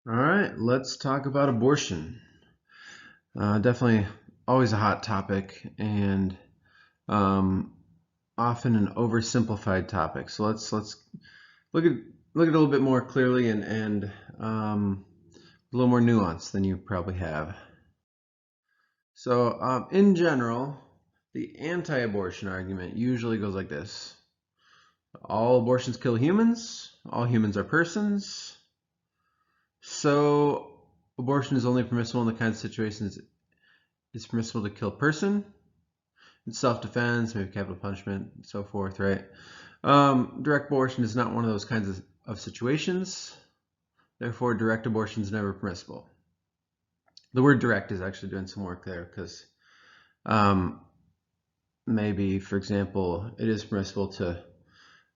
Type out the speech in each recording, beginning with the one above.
All right, let's talk about abortion. Definitely always a hot topic and um, often an oversimplified topic. So let's look at look at it a little bit more clearly and a little more nuance than you probably have. So in general, the anti-abortion argument usually goes like this: all abortions kill humans. All humans are persons. So abortion is only permissible in the kinds of situations it's permissible to kill a person. It's self-defense, maybe capital punishment, and so forth, right? Direct abortion is not one of those kinds of situations. Therefore, direct abortion is never permissible. The word direct is actually doing some work there because maybe, for example, it is permissible to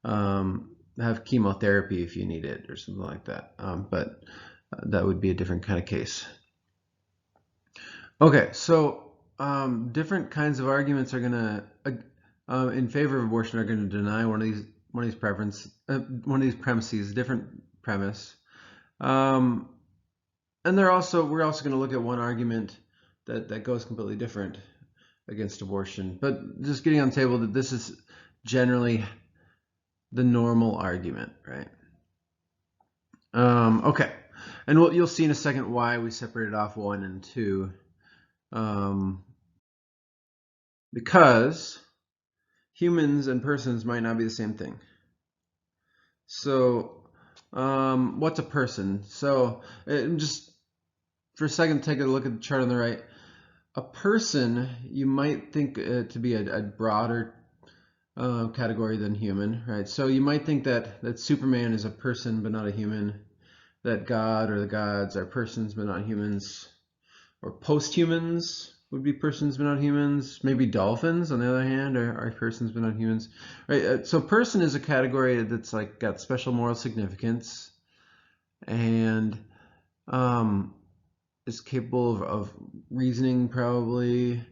have chemotherapy if you need it or something like that. But that would be a different kind of case. Okay, so different kinds of arguments are going to, in favor of abortion, are going to deny one of these premises, different premise. And we're also going to look at one argument that goes completely different against abortion. But just getting on the table that this is generally the normal argument, right? Okay, and you'll see in a second why we separated off 1 and 2. Because humans and persons might not be the same thing. So, what's a person? So, just for a second, take a look at the chart on the right. A person, you might think to be a broader category than human, right? So you might think that Superman is a person but not a human, that God or the gods are persons but not humans, or post-humans would be persons but not humans. Maybe dolphins, on the other hand, are persons but not humans, right? So person is a category that's like got special moral significance and is capable of reasoning, probably.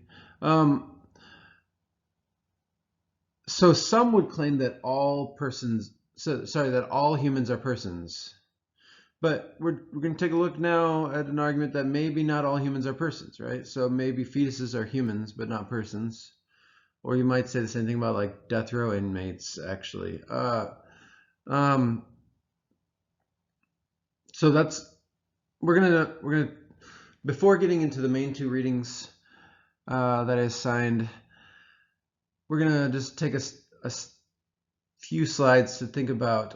So some would claim that all humans are persons. But we're going to take a look now at an argument that maybe not all humans are persons, right? So maybe fetuses are humans, but not persons. Or you might say the same thing about like death row inmates, actually. So we're gonna before getting into the main 2 readings that I assigned, we're gonna just take a few slides to think about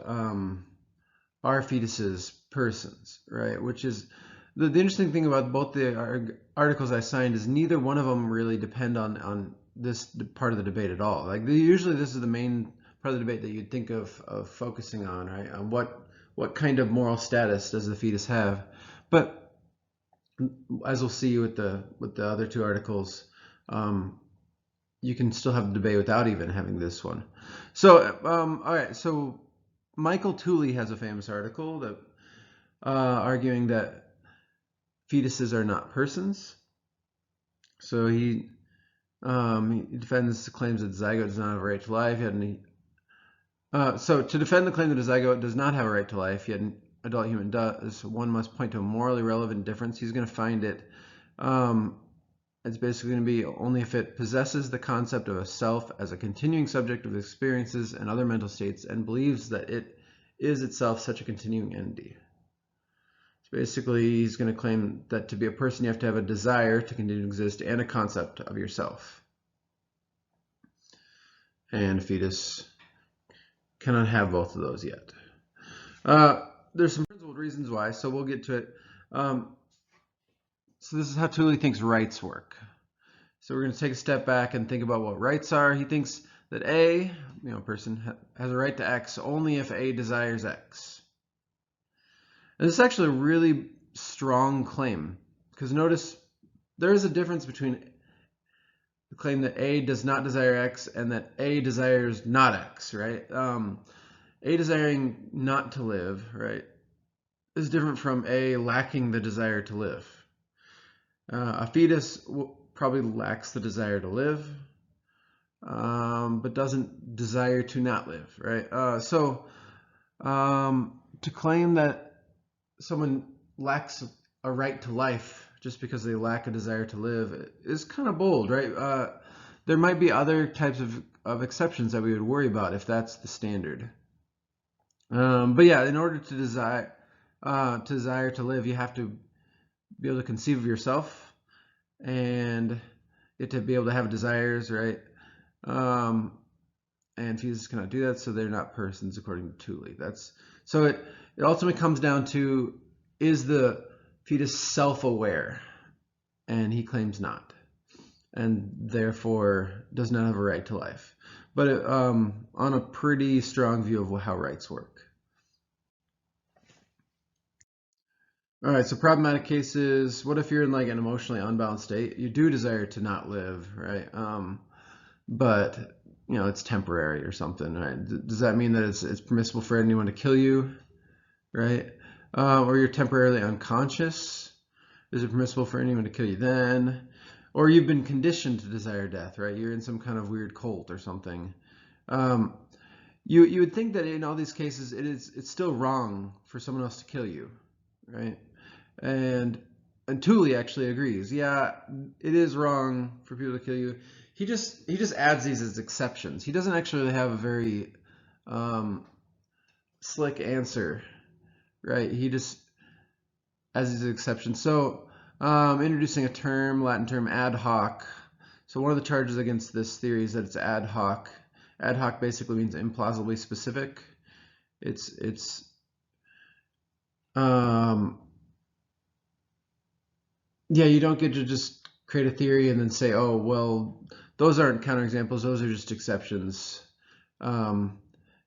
are fetuses persons, right? Which is the interesting thing about both the articles I signed is neither one of them really depend on this part of the debate at all. Like usually this is the main part of the debate that you'd think of focusing on, right? On what kind of moral status does the fetus have? But as we'll see with the other 2 articles, you can still have the debate without even having this one. So all right, so Michael Tooley has a famous article that arguing that fetuses are not persons. So he defends the claims that zygote does not have a right to life. So to defend the claim that a zygote does not have a right to life, yet an adult human does, one must point to a morally relevant difference. He's going to find it. It's basically going to be only if it possesses the concept of a self as a continuing subject of experiences and other mental states and believes that it is itself such a continuing entity. So basically, he's going to claim that to be a person, you have to have a desire to continue to exist and a concept of yourself. And a fetus cannot have both of those yet. There's some principled reasons why, so we'll get to it. So this is how Tooley thinks rights work. So we're going to take a step back and think about what rights are. He thinks that a person has a right to X only if A desires X. And this is actually a really strong claim, because notice there is a difference between the claim that A does not desire X and that A desires not X, right? A desiring not to live, right, is different from A lacking the desire to live. A fetus probably lacks the desire to live, but doesn't desire to not live, right? So to claim that someone lacks a right to life just because they lack a desire to live is kind of bold, right? There might be other types of exceptions that we would worry about if that's the standard. But yeah, in order to desire to live, you have to be able to conceive of yourself, and you have to be able to have desires, right? Um, and fetuses cannot do that, so they're not persons according to Tooley. So it ultimately comes down to, is the fetus self-aware? And he claims not, and therefore does not have a right to life. But on a pretty strong view of how rights work. All right, so problematic cases. What if you're in like an emotionally unbalanced state? You do desire to not live, right? But it's temporary or something, right? Does that mean that it's permissible for anyone to kill you, right? Or you're temporarily unconscious? Is it permissible for anyone to kill you then? Or you've been conditioned to desire death, right? You're in some kind of weird cult or something. You would think that in all these cases it's still wrong for someone else to kill you, right? And Tooley actually agrees. Yeah, it is wrong for people to kill you. He just adds these as exceptions. He doesn't actually have a very slick answer, right? He just adds these exceptions. So introducing a term, Latin term, ad hoc. So one of the charges against this theory is that it's ad hoc. Ad hoc basically means implausibly specific. Yeah, you don't get to just create a theory and then say, oh, well, those aren't counterexamples, those are just exceptions.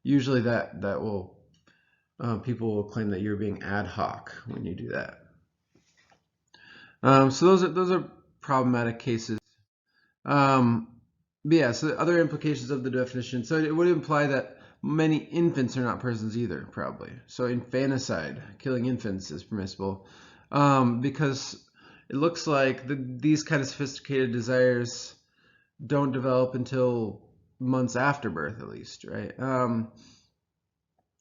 Usually that will people will claim that you're being ad hoc when you do that. So those are problematic cases. But yeah, so other implications of the definition. So it would imply that many infants are not persons either, probably. So infanticide, killing infants, is permissible because it looks like these kind of sophisticated desires don't develop until months after birth, at least, right?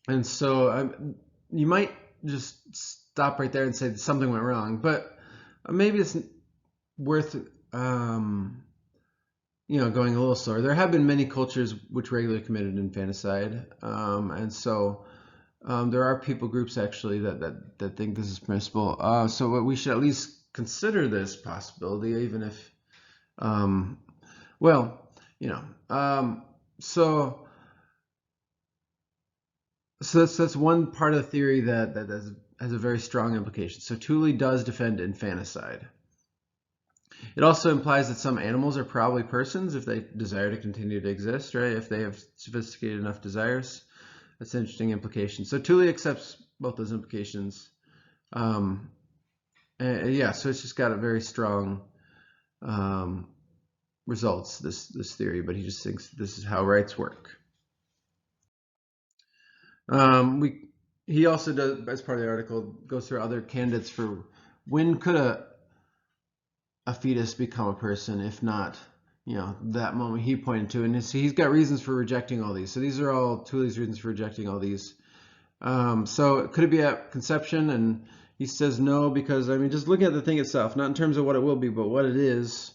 And so you might just stop right there and say something went wrong, but maybe it's worth going a little slower. There have been many cultures which regularly committed infanticide, and so there are people groups actually that think this is permissible. So we should at least consider this possibility, even if, well, so that's one part of the theory that has a very strong implication. So Tooley does defend infanticide. It also implies that some animals are probably persons if they desire to continue to exist, right? If they have sophisticated enough desires. That's an interesting implication. So Tooley accepts both those implications. Yeah, so it's just got a very strong results, this theory, but he just thinks this is how rights work. He also does, as part of the article, goes through other candidates for when could a fetus become a person, if not, that moment he pointed to. And he's got reasons for rejecting all these. So these are all Tooley's reasons for rejecting all these. So could it be at conception? And he says no, because, just looking at the thing itself, not in terms of what it will be, but what it is,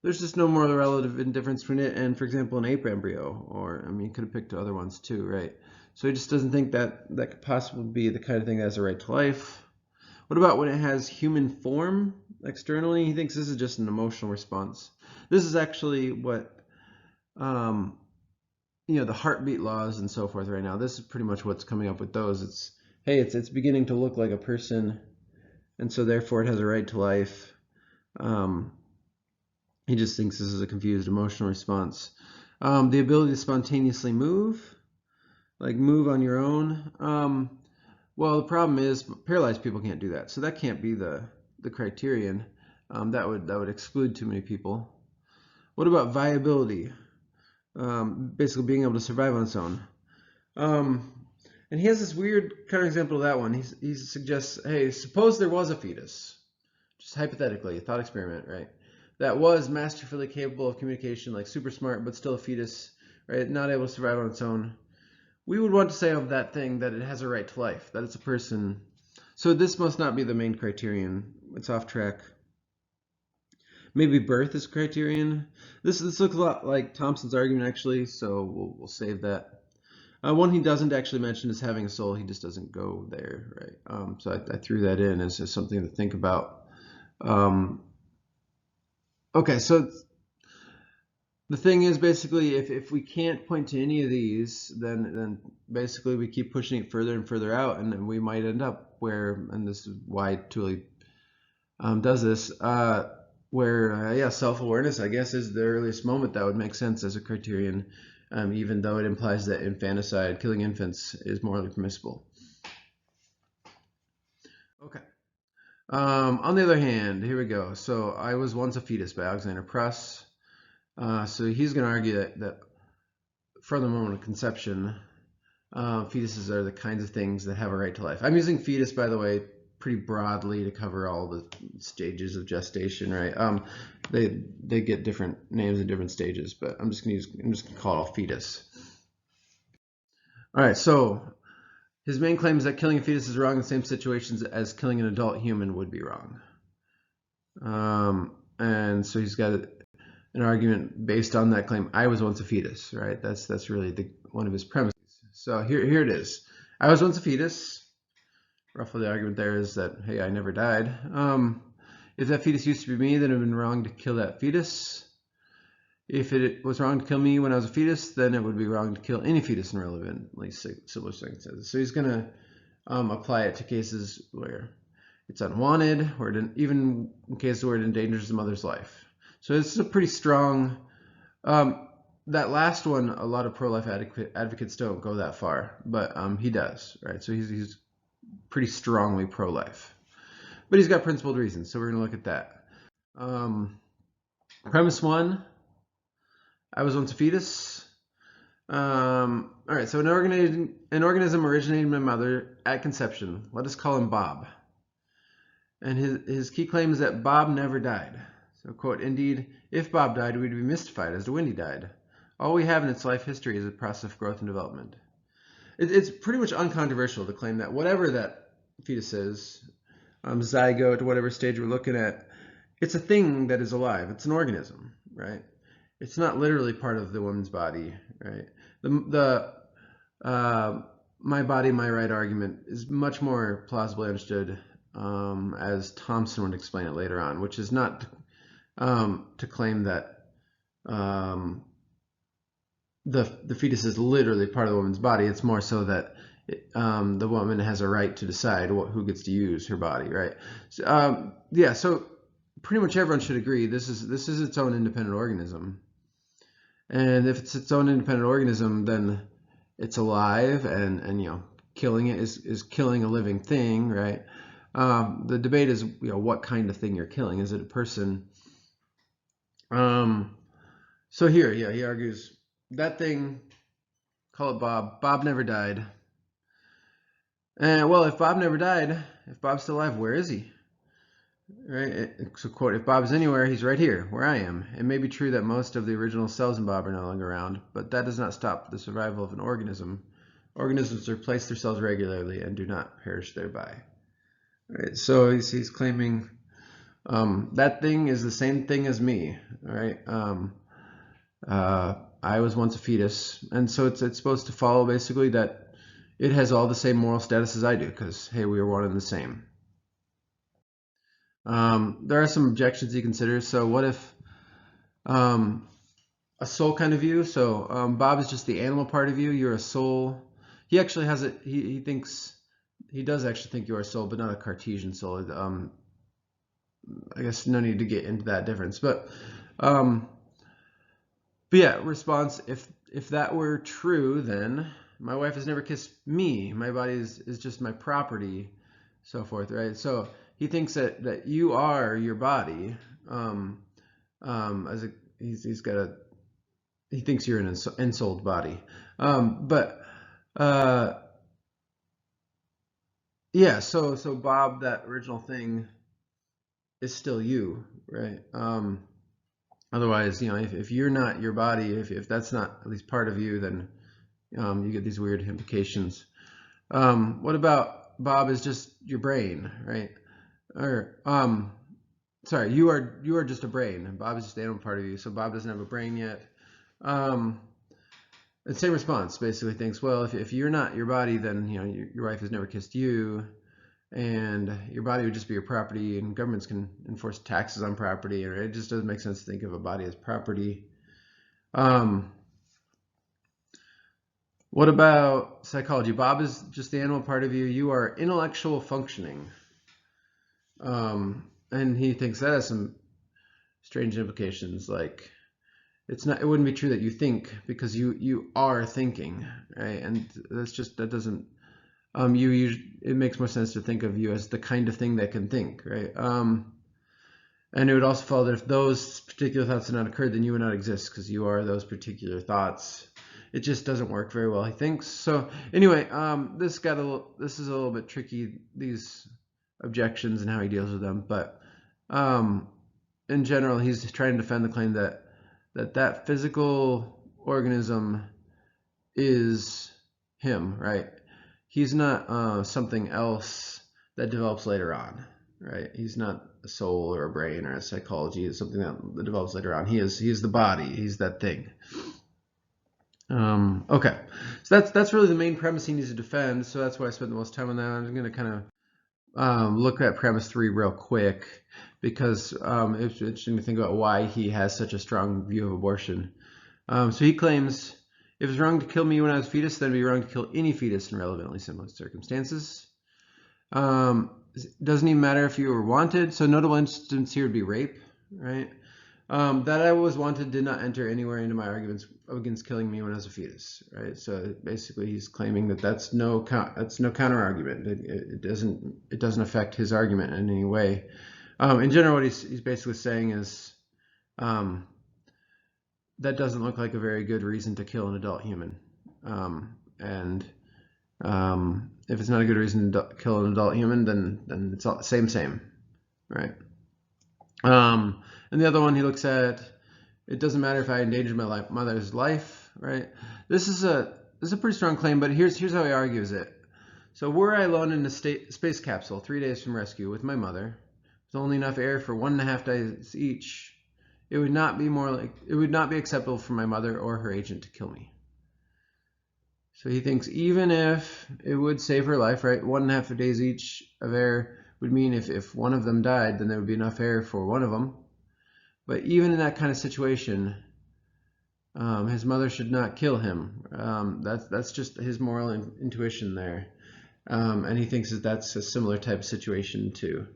there's just no more relative indifference between it and, for example, an ape embryo, or, he could have picked other ones too, right? So he just doesn't think that could possibly be the kind of thing that has a right to life. What about when it has human form externally? He thinks this is just an emotional response. This is actually what, the heartbeat laws and so forth right now. This is pretty much what's coming up with those. It's beginning to look like a person, and so therefore it has a right to life. He just thinks this is a confused emotional response. The ability to spontaneously move, like move on your own. Well, the problem is paralyzed people can't do that, so that can't be the criterion. That would exclude too many people. What about viability? Basically being able to survive on its own. And he has this weird counterexample of that one. He suggests, hey, suppose there was a fetus, just hypothetically, a thought experiment, right? That was masterfully capable of communication, like super smart, but still a fetus, right? Not able to survive on its own. We would want to say of that thing that it has a right to life, that it's a person. So this must not be the main criterion. It's off track. Maybe birth is criterion. This looks a lot like Thompson's argument actually, so we'll save that. One he doesn't actually mention is having a soul. He just doesn't go there, right? So I threw that in as something to think about. Okay, so the thing is basically if we can't point to any of these, then basically we keep pushing it further and further out, and then we might end up where, and this is why Tooley does this, where yeah, self-awareness I guess is the earliest moment that would make sense as a criterion, even though it implies that infanticide, killing infants, is morally permissible. Okay. On the other hand, here we go. So I Was Once a Fetus by Alexander Press. So he's going to argue that from the moment of conception, fetuses are the kinds of things that have a right to life. I'm using fetus, by the way, pretty broadly to cover all the stages of gestation, right? They get different names in different stages, but I'm just gonna call it all fetus. All right, so his main claim is that killing a fetus is wrong in the same situations as killing an adult human would be wrong. And so he's got an argument based on that claim. I was once a fetus, right? That's really one of his premises. So here it is. I was once a fetus. Roughly the argument there is that, hey, I never died. If that fetus used to be me, then it would have been wrong to kill that fetus. If it was wrong to kill me when I was a fetus, then it would be wrong to kill any fetus in relevantly similar circumstances. So he's going to apply it to cases where it's unwanted, or even in cases where it endangers the mother's life. So this is a pretty strong. That last one, a lot of pro-life advocates don't go that far, but he does, right? So he's pretty strongly pro-life, but he's got principled reasons, so we're going to look at that. Premise one, I was once a fetus. All right, so an organism originated in my mother at conception. Let us call him Bob. And his key claim is that Bob never died. So, quote, indeed, if Bob died, we'd be mystified as to when he died. All we have in its life history is a process of growth and development. It's pretty much uncontroversial to claim that whatever that fetus is, zygote, whatever stage we're looking at, it's a thing that is alive. It's an organism, right? It's not literally part of the woman's body, right? My body, my right argument is much more plausibly understood as Thompson would explain it later on, which is not to claim that the fetus is literally part of the woman's body. It's more so that the woman has a right to decide who gets to use her body, right? So, yeah, so pretty much everyone should agree this is its own independent organism. And if it's its own independent organism, then it's alive, and you know, killing it is killing a living thing, right? The debate is, you know, what kind of thing you're killing. Is it a person? So here, yeah, he argues that thing, call it Bob. Bob never died. And well, if Bob never died, if Bob's still alive, where is he? Right? So, quote, if Bob is anywhere, he's right here, where I am. It may be true that most of the original cells in Bob are no longer around, but that does not stop the survival of an organism. Organisms replace their cells regularly and do not perish thereby. Right? So he's claiming that thing is the same thing as me. All right. I was once a fetus, and so it's supposed to follow basically that it has all the same moral status as I do, because hey, we are one and the same. There are some objections he considers. So what if a soul kind of view? So Bob is just the animal part of you. You're a soul. He actually has it. He thinks he does actually think you are a soul, but not a Cartesian soul. I guess no need to get into that difference, but yeah, response, if that were true, then my wife has never kissed me. My body is just my property, so forth, right? So he thinks that you are your body. He thinks you're an ensouled body. Yeah, so Bob, that original thing is still you, right? Otherwise, you know, if you're not your body, if that's not at least part of you, then you get these weird implications. What about Bob is just your brain, right? Or sorry, you are just a brain, and Bob is just the animal part of you. So Bob doesn't have a brain yet. And same response, basically thinks, well, if you're not your body, then your wife has never kissed you, and your body would just be your property, and governments can enforce taxes on property, and it just doesn't make sense to think of a body as property. What about psychology? Bob is just the animal part of you. You are intellectual functioning. And he thinks that has some strange implications, like it wouldn't be true that you think, because you are thinking, right? And that doesn't it makes more sense to think of you as the kind of thing that can think, right? And it would also follow that if those particular thoughts had not occurred, then you would not exist, because you are those particular thoughts. It just doesn't work very well, he thinks. So anyway, this is a little bit tricky, these objections and how he deals with them, but in general, he's trying to defend the claim that physical organism is him, right? He's not something else that develops later on, right? He's not a soul or a brain or a psychology. It's something that develops later on. He is the body. He's that thing. Okay, so that's really the main premise he needs to defend. So that's why I spent the most time on that. I'm going to kind of look at premise 3 real quick, because it's interesting to think about why he has such a strong view of abortion. So he claims, if it's wrong to kill me when I was a fetus, then it'd be wrong to kill any fetus in relevantly similar circumstances. Doesn't even matter if you were wanted. So notable instance here would be rape, right? That I was wanted did not enter anywhere into my arguments against killing me when I was a fetus, right? So basically, he's claiming that that's no counter argument. It doesn't affect his argument in any way. In general, what he's basically saying is that doesn't look like a very good reason to kill an adult human, and if it's not a good reason to kill an adult human, then it's all same, right? And the other one he looks at, it doesn't matter if I endangered my mother's life, right? This is a pretty strong claim, but here's how he argues it. So were I alone in a space capsule 3 days from rescue with my mother, with only enough air for 1.5 days each, it would not be acceptable for my mother or her agent to kill me. So he thinks even if it would save her life, right, 1.5 days each of air would mean if one of them died, then there would be enough air for one of them. But even in that kind of situation, his mother should not kill him. That's just his moral intuition there. And he thinks that's a similar type of situation to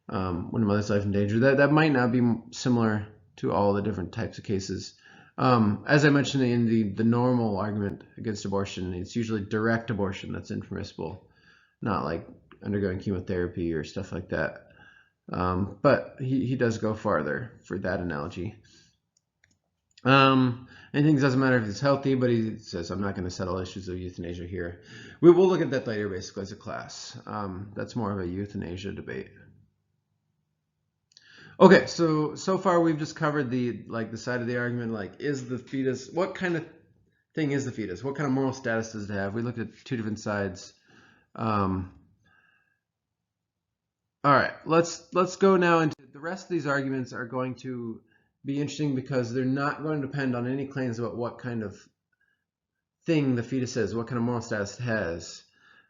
when a mother's life in danger. That might not be similar to all the different types of cases. As I mentioned in the normal argument against abortion, it's usually direct abortion that's impermissible, not like undergoing chemotherapy or stuff like that. But he does go farther for that analogy. And he thinks it doesn't matter if it's healthy, but he says, I'm not going to settle issues of euthanasia here. We'll look at that later, basically, as a class. That's more of a euthanasia debate. Okay, so far we've just covered the side of the argument, like, is the fetus, what kind of thing is the fetus? What kind of moral status does it have? We looked at two different sides. All right, let's go now into the rest of these arguments. Are going to be interesting because they're not going to depend on any claims about what kind of thing the fetus is, what kind of moral status it has.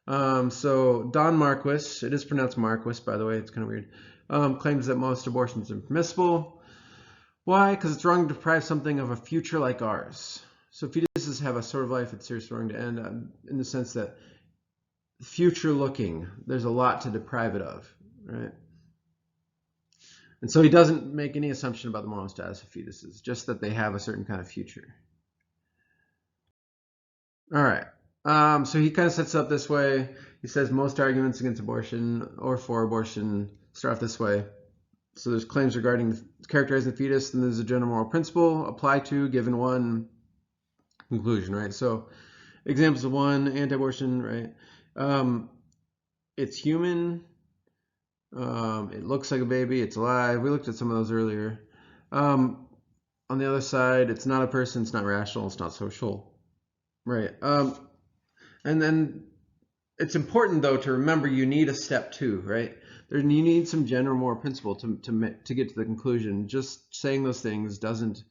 So Don Marquis, it is pronounced Marquis, by the way, it's kind of weird, claims that most abortions are permissible. Why? Because it's wrong to deprive something of a future like ours. So fetuses have a sort of life it's seriously wrong to end, in the sense that future looking, there's a lot to deprive it of, right? And so he doesn't make any assumption about the moral status of fetuses, just that they have a certain kind of future. All right. So he kind of sets it up this way. He says most arguments against abortion or for abortion start off this way. So there's claims regarding characterizing the fetus, and there's a general moral principle apply to given one conclusion, right? So examples of one, anti-abortion, right? It's human. It looks like a baby. It's alive. We looked at some of those earlier. On the other side, it's not a person. It's not rational. It's not social. Right. And then it's important though to remember you need a step two, right? You need some general moral principle to get to the conclusion. Just saying those things doesn't.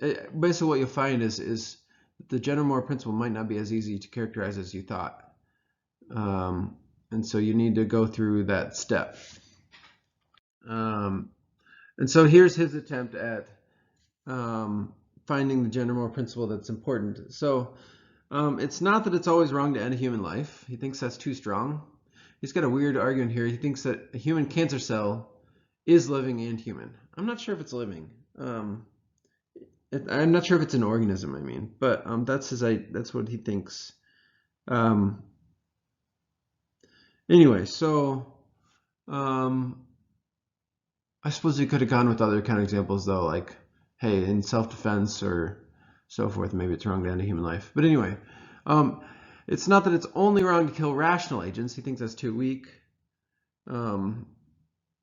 Basically, what you'll find is the general moral principle might not be as easy to characterize as you thought, and so you need to go through that step. And so here's his attempt at finding the general moral principle that's important. So it's not that it's always wrong to end a human life. He thinks that's too strong. He's got a weird argument here. He thinks that a human cancer cell is living and human. I'm not sure if it's living. I'm not sure if it's an organism. I mean, but that's what he thinks. Anyway, so I suppose he could have gone with other kind of examples though, like, hey, in self-defense or so forth, maybe it's wrong to end a human life. But anyway, it's not that it's only wrong to kill rational agents. He thinks that's too weak.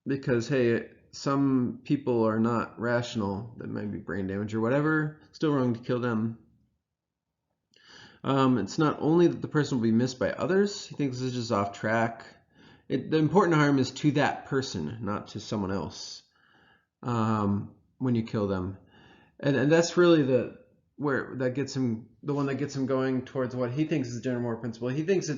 Because, hey, some people are not rational. That might be brain damage or whatever. Still wrong to kill them. It's not only that the person will be missed by others. He thinks this is just off track. The important harm is to that person, not to someone else, when you kill them. And that's really the one that gets him going towards what he thinks is the general moral principle. He thinks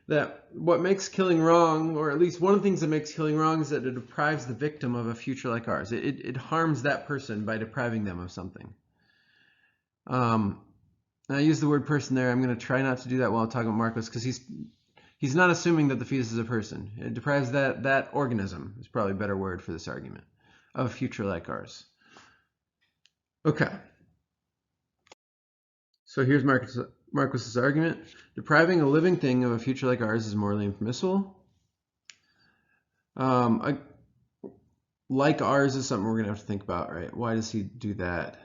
that what makes killing wrong, or at least one of the things that makes killing wrong, is that it deprives the victim of a future like ours. It harms that person by depriving them of something. I use the word person there. I'm going to try not to do that while talking about Marcos, because he's not assuming that the fetus is a person. It deprives that organism, is probably a better word for this argument, of a future like ours. Okay. So here's Marcos's argument. Depriving a living thing of a future like ours is morally impermissible. Like ours is something we're going to have to think about, right? Why does he do that?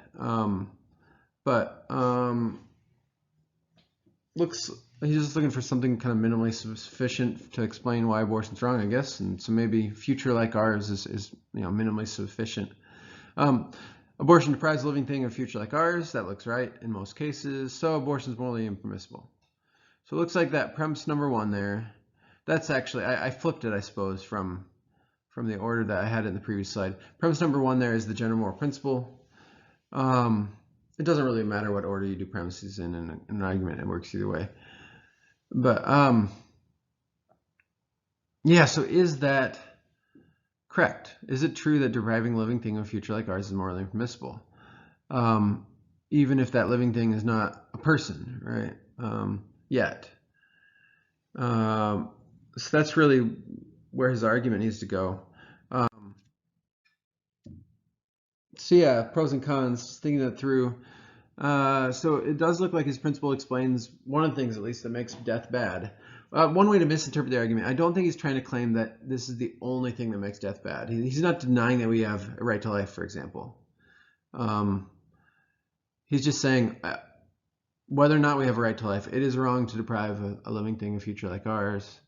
He's just looking for something kind of minimally sufficient to explain why abortion's wrong, I guess. And so maybe future like ours is minimally sufficient. Abortion deprives a living thing of a future like ours. That looks right in most cases. So abortion is morally impermissible. So it looks like that premise number one there. That's actually, I flipped it, I suppose, from the order that I had in the previous slide. Premise number one there is the general moral principle. It doesn't really matter what order you do premises in an argument. It works either way. But yeah, so is that correct? Is it true that depriving a living thing of a future like ours is morally impermissible? Even if that living thing is not a person, right? Yet. So that's really where his argument needs to go. So yeah, pros and cons, thinking that through. So it does look like his principle explains one of the things, at least, that makes death bad. One way to misinterpret the argument, I don't think he's trying to claim that this is the only thing that makes death bad. He's not denying that we have a right to life, for example. He's just saying whether or not we have a right to life, it is wrong to deprive a living thing of a future like ours.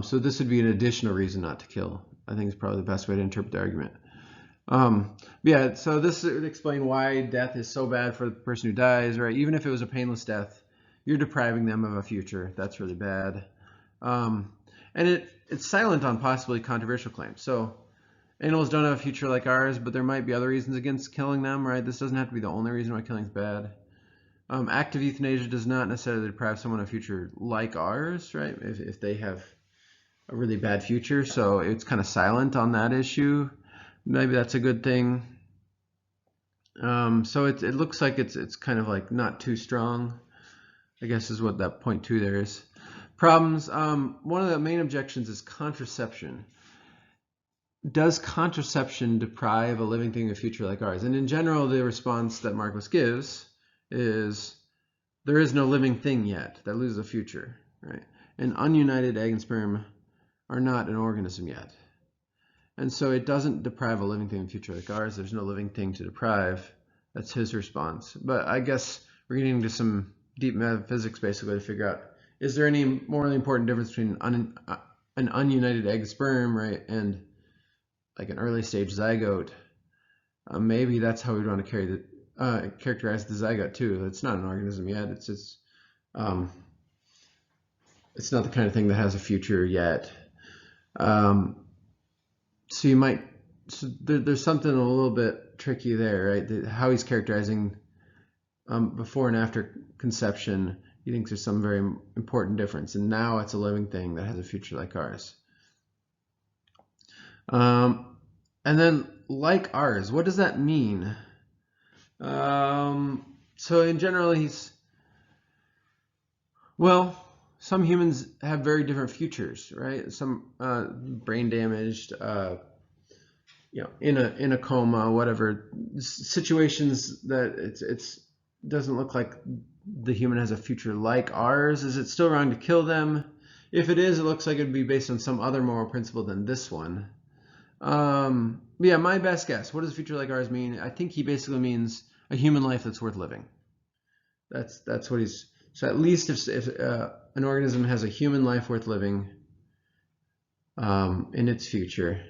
So this would be an additional reason not to kill. I think is probably the best way to interpret the argument. Yeah, so this would explain why death is so bad for the person who dies, right? Even if it was a painless death, you're depriving them of a future. That's really bad. And it's silent on possibly controversial claims. So animals don't have a future like ours, but there might be other reasons against killing them, right? This doesn't have to be the only reason why killing is bad. Active euthanasia does not necessarily deprive someone of a future like ours, right? If they have a really bad future, so it's kind of silent on that issue. Maybe that's a good thing. So it looks like it's kind of like not too strong, I guess is what that point two there is. Problems. One of the main objections is contraception. Does contraception deprive a living thing of a future like ours? And in general, the response that Marcos gives is there is no living thing yet that loses a future, right? An ununited egg and sperm are not an organism yet. And so it doesn't deprive a living thing in future like ours. There's no living thing to deprive. That's his response. But I guess we're getting into some deep metaphysics basically to figure out, is there any morally important difference between an ununited egg sperm, right, and like an early stage zygote? Maybe that's how we want to characterize the zygote too. It's not an organism yet. It's just it's not the kind of thing that has a future yet. So you might, so there's something a little bit tricky there, right? How he's characterizing before and after conception. He thinks there's some very important difference, and now it's a living thing that has a future like ours. And then like ours, what does that mean? So in general, some humans have very different futures, right? Some brain damaged, in a coma, whatever situations that it's doesn't look like the human has a future like ours. Is it still wrong to kill them? If it is, it looks like it'd be based on some other moral principle than this one. Yeah, my best guess. What does a future like ours mean? I think he basically means a human life that's worth living. That's what he's. So at least if an organism has a human life worth living in its future,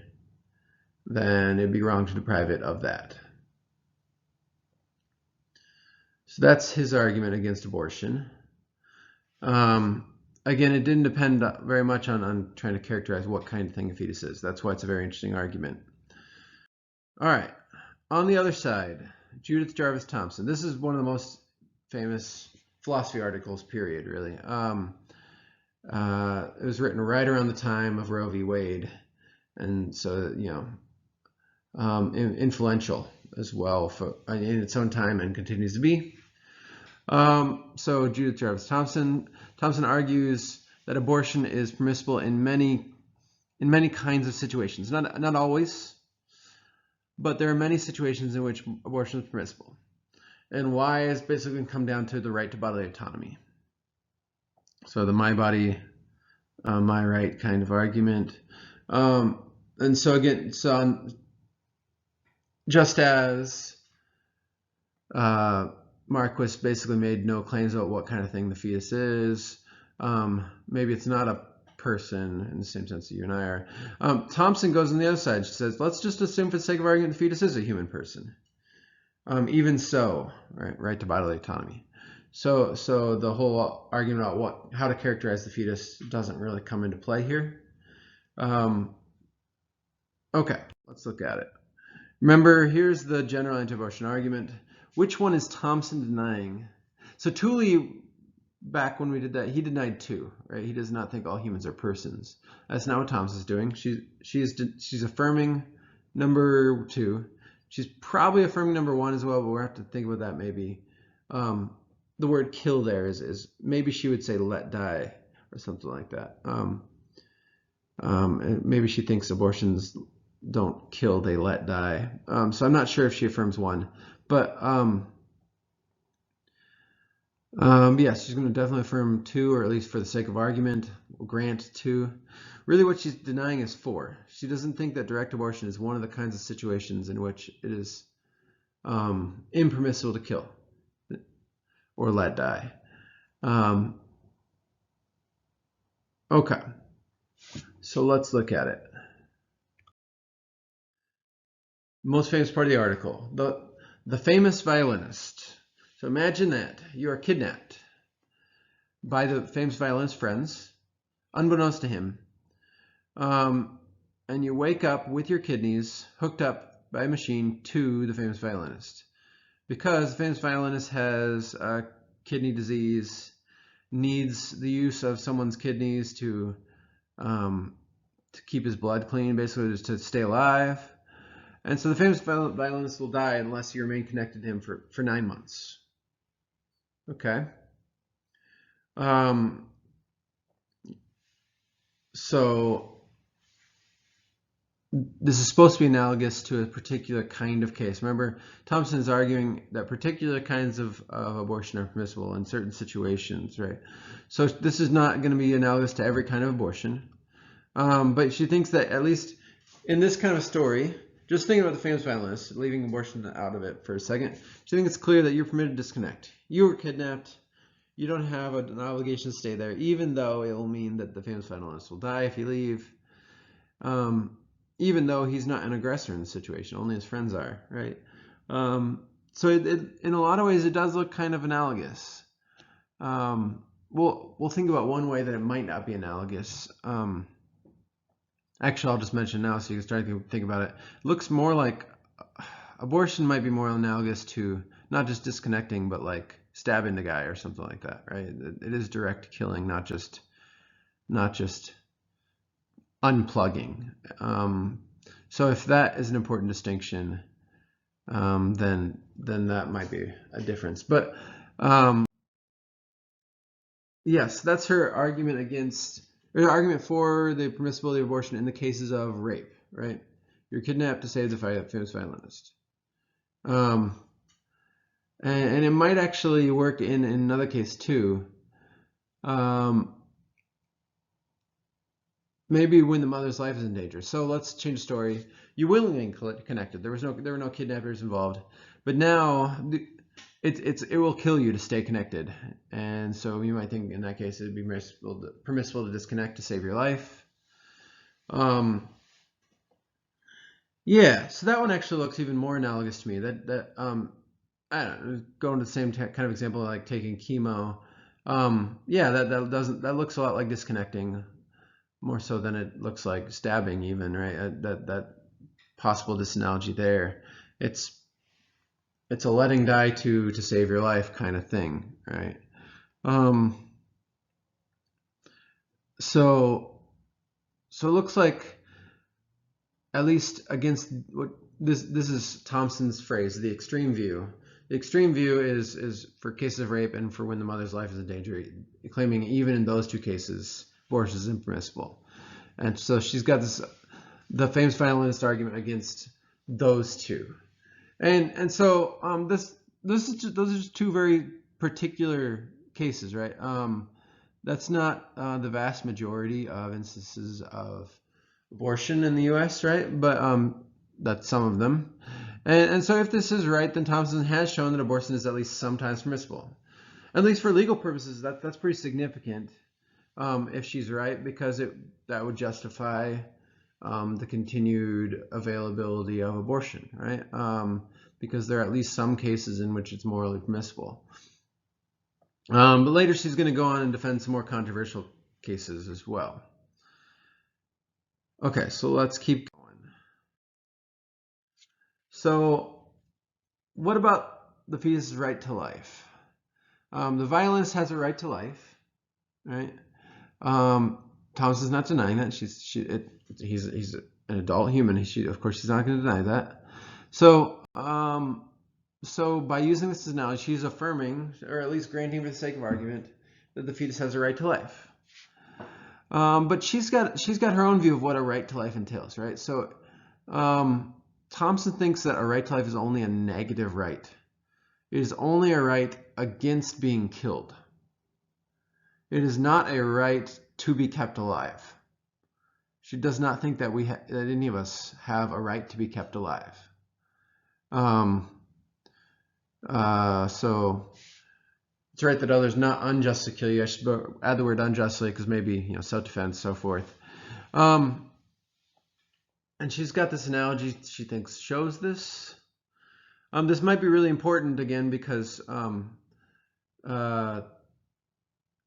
then it'd be wrong to deprive it of that. So that's his argument against abortion. Again, it didn't depend very much on trying to characterize what kind of thing a fetus is. That's why it's a very interesting argument. All right. On the other side, Judith Jarvis Thomson. This is one of the most famous philosophy articles, period, really. It was written right around the time of Roe v. Wade. And so, influential as well in its own time and continues to be. So Judith Jarvis Thomson argues that abortion is permissible in many kinds of situations. Not always, but there are many situations in which abortion is permissible. And why is basically going to come down to the right to bodily autonomy. So the my body, my right kind of argument. And so again, just as Marquis basically made no claims about what kind of thing the fetus is, maybe it's not a person in the same sense that you and I are. Thomson goes on the other side. She says, let's just assume for the sake of argument the fetus is a human person. Even so, right to bodily autonomy. So the whole argument about how to characterize the fetus doesn't really come into play here. Okay, let's look at it. Remember, here's the general anti-abortion argument. Which one is Thomson denying? So Tooley, back when we did that, he denied two, right? He does not think all humans are persons. That's not what Thomson's doing. She's affirming number two. She's probably affirming number one as well, but we'll have to think about that maybe. The word kill there is maybe she would say let die or something like that. And maybe she thinks abortions don't kill, they let die. So I'm not sure if she affirms one, but yes, she's going to definitely affirm two, or at least for the sake of argument, we'll grant two. Really what she's denying is four. She doesn't think that direct abortion is one of the kinds of situations in which it is impermissible to kill or let die. Okay, so let's look at it. Most famous part of the article, the famous violinist. So imagine that you are kidnapped by the famous violinist's friends, unbeknownst to him, and you wake up with your kidneys hooked up by a machine to the famous violinist. Because the famous violinist has kidney disease, needs the use of someone's kidneys to keep his blood clean, basically just to stay alive. And so the famous violinist will die unless you remain connected to him for 9 months. Okay. So this is supposed to be analogous to a particular kind of case. Remember, Thomson is arguing that particular kinds of abortion are permissible in certain situations, right? So this is not going to be analogous to every kind of abortion. But she thinks that at least in this kind of story, just thinking about the famous violinist, leaving abortion out of it for a second, she thinks it's clear that you're permitted to disconnect. You were kidnapped. You don't have an obligation to stay there, even though it will mean that the famous violinist will die if you leave. Even though he's not an aggressor in the situation, only his friends are, right? So in a lot of ways, it does look kind of analogous. we'll think about one way that it might not be analogous. Actually, I'll just mention now so you can start to think about it. It looks more like abortion might be more analogous to not just disconnecting, but like stabbing the guy or something like that, right? It is direct killing, not just unplugging. So if that is an important distinction, then that might be a difference. But yes, that's her argument against, or her argument for the permissibility of abortion in the cases of rape, right? You're kidnapped to save the famous violinist. And it might actually work in another case too. Maybe when the mother's life is in danger. So let's change the story. You willingly connected. There were no kidnappers involved, but now it will kill you to stay connected. And so you might think in that case it'd be permissible to disconnect to save your life. Yeah, so that one actually looks even more analogous to me. I don't know, going to the same kind of example like taking chemo. Yeah, that looks a lot like disconnecting, more so than it looks like stabbing even, right? That possible disanalogy there. It's a letting die to save your life kind of thing, right? So it looks like, at least against what this is Thompson's phrase, the extreme view. The extreme view is for cases of rape and for when the mother's life is in danger, claiming even in those two cases, abortion is impermissible. And so she's got the famous violinist argument against those two. And so those are just two very particular cases, right? That's not the vast majority of instances of abortion in the U.S., right? But that's some of them. And so if this is right, then Thompson has shown that abortion is at least sometimes permissible. At least for legal purposes, that's pretty significant if she's right, because that would justify the continued availability of abortion, right? Because there are at least some cases in which it's morally permissible. But later she's going to go on and defend some more controversial cases as well. Okay, so let's keep going. So what about the fetus's right to life? The violinist has a right to life, right? Thompson's not denying that. He's an adult human. Of course, she's not going to deny that. So by using this analogy, she's affirming, or at least granting for the sake of argument, that the fetus has a right to life. But she's got her own view of what a right to life entails, right? So Thompson thinks that a right to life is only a negative right. It is only a right against being killed. It is not a right to be kept alive. She does not think that that any of us have a right to be kept alive. So it's right that others not unjust to kill you. I should add the word unjustly because maybe self-defense, so forth. And she's got this analogy she thinks shows this. This might be really important again because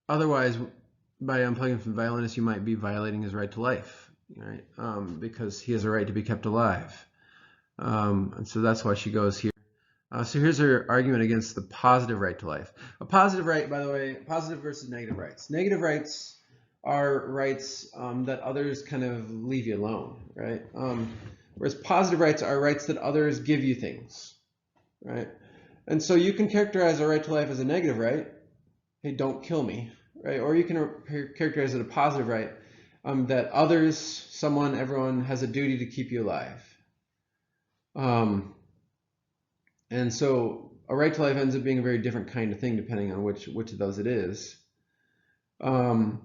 otherwise, by unplugging from the violinist, you might be violating his right to life, right? Because he has a right to be kept alive. And so that's why she goes here. So here's her argument against the positive right to life. A positive right, by the way, positive versus negative rights. Negative rights are rights that others kind of leave you alone, right? Whereas positive rights are rights that others give you things, right? And so you can characterize a right to life as a negative right. Hey, don't kill me, right? Or you can characterize it a positive right, that others, someone, everyone has a duty to keep you alive. And so a right to life ends up being a very different kind of thing depending on which of those it is. So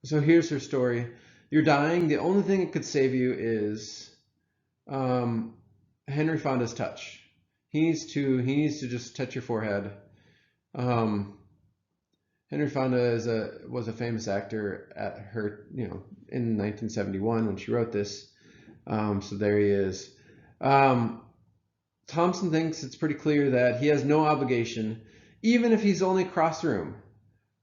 here's her story. You're dying. The only thing that could save you is Henry Fonda's touch. He needs to just touch your forehead. Henry Fonda was a famous actor at her, in 1971 when she wrote this. So there he is. Thompson thinks it's pretty clear that he has no obligation, even if he's only across the room,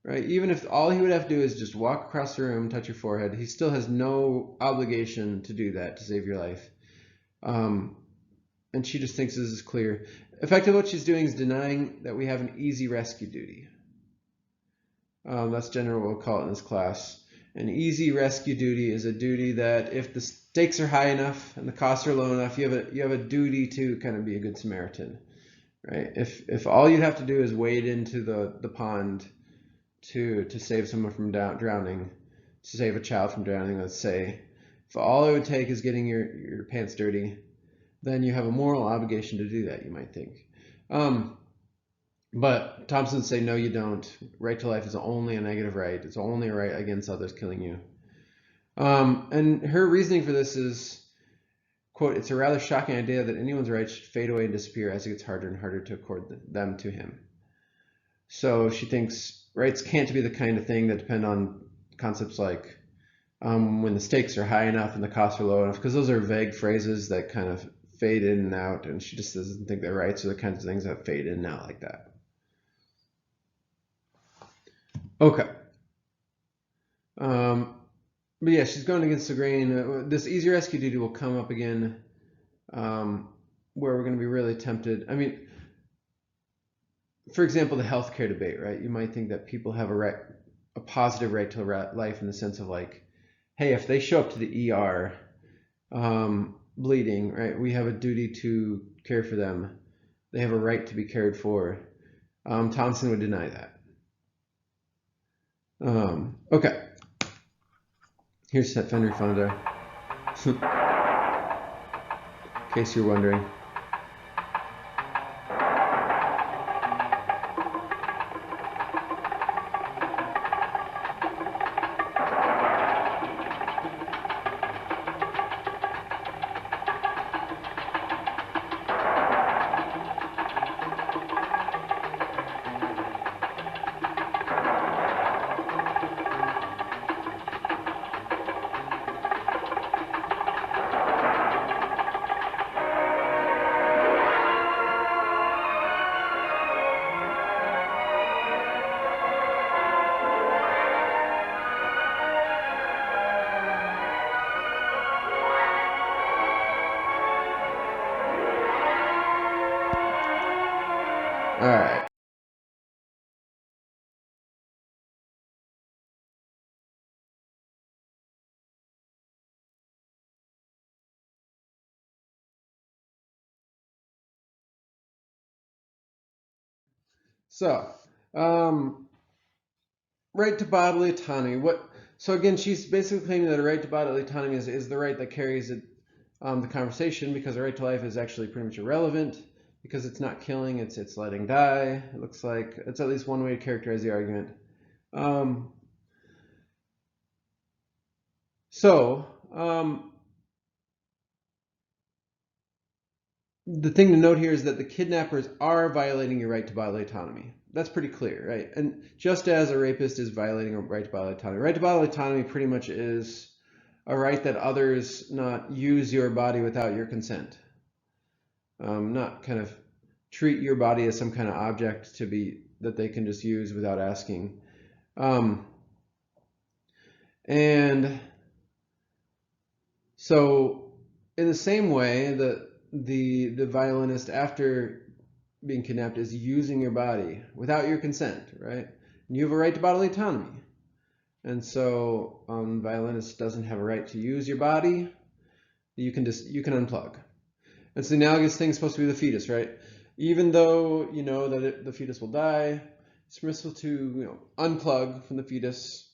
right? Even if all he would have to do is just walk across the room, touch your forehead, he still has no obligation to do that to save your life. And she just thinks this is clear. Effectively, what she's doing is denying that we have an easy rescue duty. That's generally what we'll call it in this class. An easy rescue duty is a duty that if the stakes are high enough and the costs are low enough, you have a duty to kind of be a good Samaritan, right? If all you'd have to do is wade into the pond to save someone from drowning, to save a child from drowning, let's say, if all it would take is getting your pants dirty, then you have a moral obligation to do that, you might think. But Thompson would say, no, you don't. Right to life is only a negative right. It's only a right against others killing you. And her reasoning for this is, quote, it's a rather shocking idea that anyone's rights should fade away and disappear as it gets harder and harder to accord them to him. So she thinks rights can't be the kind of thing that depend on concepts like when the stakes are high enough and the costs are low enough, because those are vague phrases that kind of fade in and out, and she just doesn't think that rights are the kinds of things that fade in and out like that. Okay. But yeah, she's going against the grain. This easy rescue duty will come up again, where we're going to be really tempted. I mean, for example, the healthcare debate, right? You might think that people have a positive right to life in the sense of like, hey, if they show up to the ER bleeding, right, we have a duty to care for them. They have a right to be cared for. Thompson would deny that. Okay. Here's Fenrir Fonda. In case you're wondering. All right. So, right to bodily autonomy. So again, she's basically claiming that a right to bodily autonomy is the right that carries it, the conversation, because a right to life is actually pretty much irrelevant because it's not killing, it's letting die. It looks like it's at least one way to characterize the argument. The thing to note here is that the kidnappers are violating your right to bodily autonomy. That's pretty clear, right? And just as a rapist is violating a right to bodily autonomy, right to bodily autonomy pretty much is a right that others not use your body without your consent. Not kind of treat your body as some kind of object that they can just use without asking. And so in the same way, the violinist, after being kidnapped, is using your body without your consent, right? And you have a right to bodily autonomy. And so the violinist doesn't have a right to use your body. You can unplug. It's the analogous thing supposed to be the fetus, right? Even though you know that the fetus will die, it's permissible to unplug from the fetus,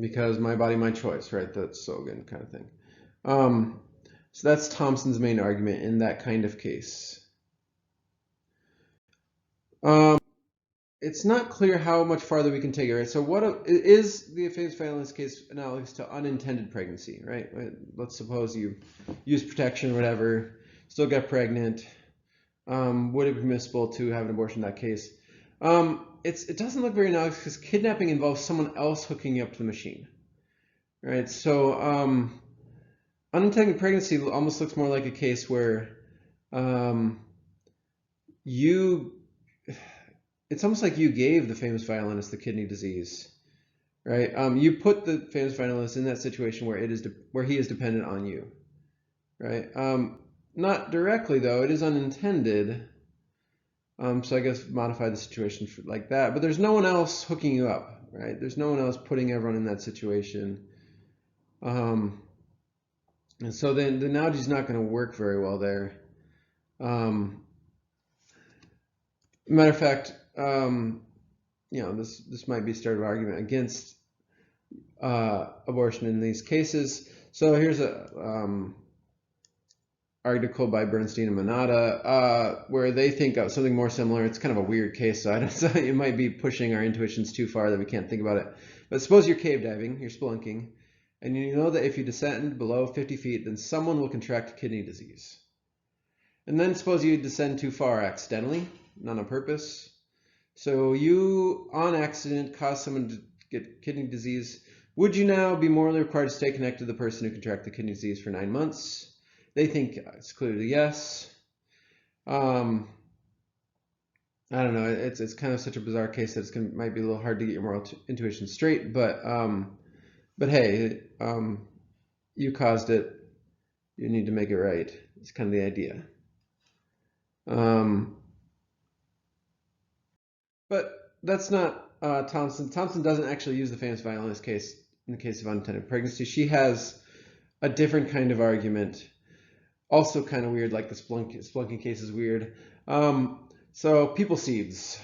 because my body, my choice, right? That's so good kind of thing. So that's Thompson's main argument in that kind of case. It's not clear how much farther we can take it, right? So is the famous violinist case analogous to unintended pregnancy, right? Let's suppose you use protection or whatever, still get pregnant. Would it be permissible to have an abortion in that case? It doesn't look very analogous because kidnapping involves someone else hooking you up to the machine, right? So unintended pregnancy almost looks more like a case where you it's almost like you gave the famous violinist the kidney disease, right? You put the famous violinist in that situation where where he is dependent on you, right? Not directly though; it is unintended. So I guess modify the situation like that. But there's no one else hooking you up, right? There's no one else putting everyone in that situation. And so then the analogy is not going to work very well there. Matter of fact, this might be a start of argument against abortion in these cases. So here's a article by Bernstein and Manada where they think of something more similar. It's kind of a weird case, so it might be pushing our intuitions too far that we can't think about it. But suppose you're cave diving, you're spelunking, and you know that if you descend below 50 feet, then someone will contract kidney disease. And then suppose you descend too far accidentally, not on purpose. So you, on accident, cause someone to get kidney disease. Would you now be morally required to stay connected to the person who contracted the kidney disease for 9 months? They think it's clearly yes. I don't know. It's kind of such a bizarre case that might be a little hard to get your moral intuition straight. But hey, you caused it. You need to make it right. It's kind of the idea. But that's not Thompson. Thompson doesn't actually use the famous violinist case in the case of unintended pregnancy. She has a different kind of argument. Also kind of weird, like the spelunking case is weird. So people seeds.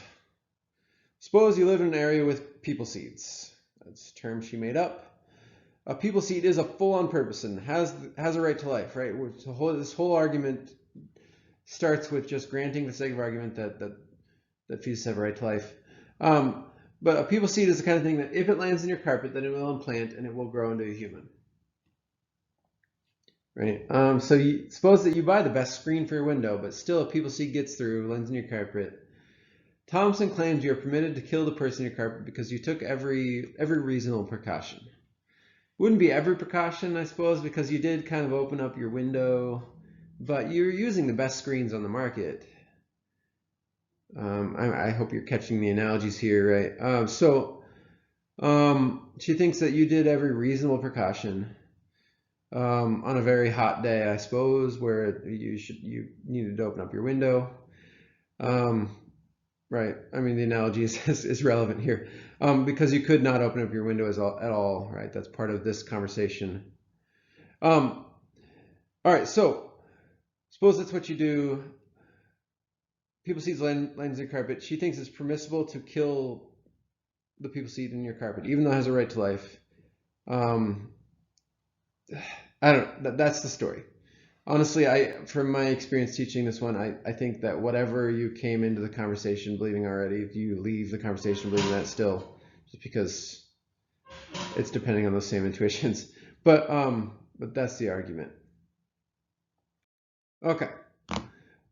Suppose you live in an area with people seeds. That's a term she made up. A people seed is a full-on person, has a right to life, right? This whole argument starts with just granting the sake of argument that fetuses have a right to life. But a people seed is the kind of thing that if it lands in your carpet, then it will implant and it will grow into a human. Right. So you suppose that you buy the best screen for your window, but still a people seed gets through, lands in your carpet. Thompson claims you are permitted to kill the person in your carpet because you took every reasonable precaution. Wouldn't be every precaution, I suppose, because you did kind of open up your window, but you're using the best screens on the market. I hope you're catching the analogies here, right? She thinks that you did every reasonable precaution. On a very hot day, I suppose, where you needed to open up your window. Right. I mean, the analogy is relevant here because you could not open up your window at all. Right. That's part of this conversation. All right. So suppose that's what you do. People seeds lands in your carpet. She thinks it's permissible to kill the people seed in your carpet, even though it has a right to life. I don't know. That's the story. Honestly, from my experience teaching this one, I think that whatever you came into the conversation believing already, you leave the conversation believing that still, just because it's depending on those same intuitions. But that's the argument. Okay.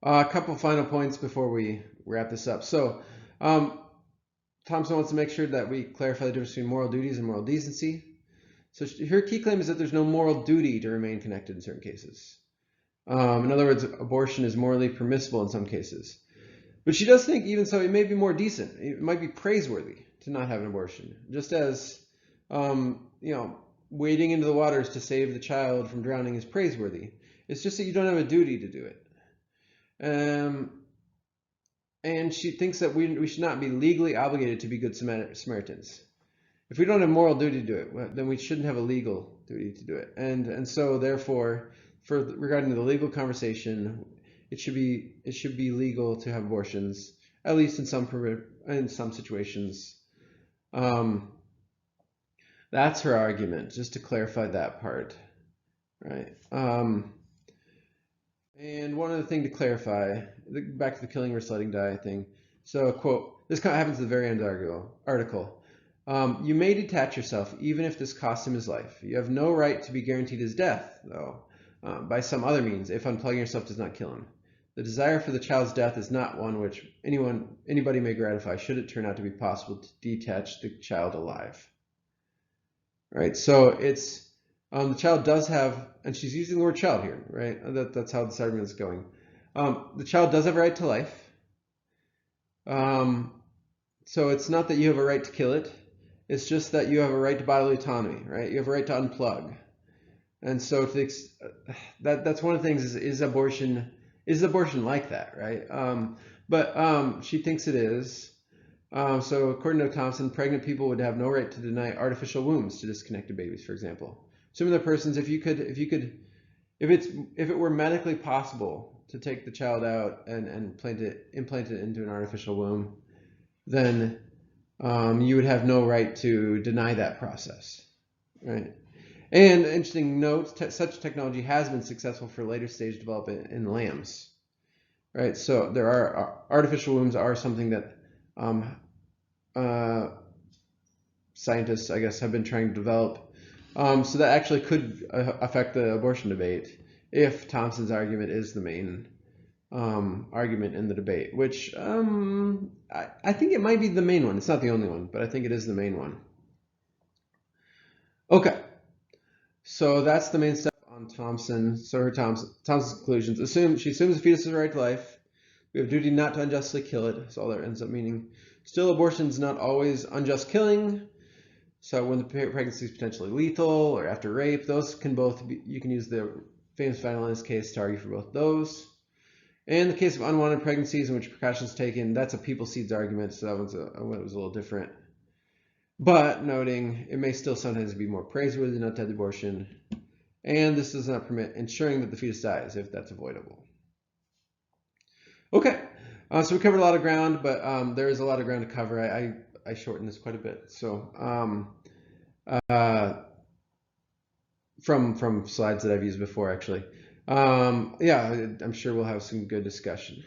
A couple final points before we wrap this up. So Thompson wants to make sure that we clarify the difference between moral duties and moral decency. So her key claim is that there's no moral duty to remain connected in certain cases. In other words, abortion is morally permissible in some cases. But she does think, even so, it may be more decent. It might be praiseworthy to not have an abortion. Just as, wading into the waters to save the child from drowning is praiseworthy. It's just that you don't have a duty to do it. And she thinks that we should not be legally obligated to be good Samaritans. If we don't have moral duty to do it, then we shouldn't have a legal duty to do it. And so therefore, regarding the legal conversation, it should be legal to have abortions, at least in some situations. That's her argument, just to clarify that part, right? And one other thing to clarify, back to the killing versus letting die thing. So, quote, this kind of happens at the very end of the article. You may detach yourself even if this costs him his life. You have no right to be guaranteed his death, though, by some other means, if unplugging yourself does not kill him. The desire for the child's death is not one which anybody may gratify, should it turn out to be possible to detach the child alive. Right, so it's the child does have, and she's using the word child here, right? That's how this argument is going. The child does have a right to life. so it's not that you have a right to kill it. It's just that you have a right to bodily autonomy, right? You have a right to unplug. And so that's one of the things is abortion like that, right? But she thinks it is. So according to Thompson, pregnant people would have no right to deny artificial wombs to disconnected babies, for example. Similar persons, if it were medically possible to take the child out and implant it into an artificial womb, then you would have no right to deny that process, right? And interesting note, such technology has been successful for later stage development in lambs, right? So there are artificial wombs are something that scientists, I guess, have been trying to develop. So that actually could affect the abortion debate if Thompson's argument is the main argument in the debate, which I think it might be the main one. It's not the only one, but I think it is the main one. Okay, so that's the main step on Thompson. So her Thompson's conclusions she assumes the fetus has a right to life. We have a duty not to unjustly kill it. That's all that ends up meaning. Still, abortion is not always unjust killing. So when the pregnancy is potentially lethal or after rape, those can both be, you can use the famous finalist case to argue for both those. In the case of unwanted pregnancies in which precautions taken, that's a people seeds argument, so that was a little different. But noting it may still sometimes be more praiseworthy not to have the abortion, and this does not permit ensuring that the fetus dies if that's avoidable. Okay, so we covered a lot of ground, but there is a lot of ground to cover. I shortened this quite a bit, so from slides that I've used before, actually. Yeah, I'm sure we'll have some good discussion.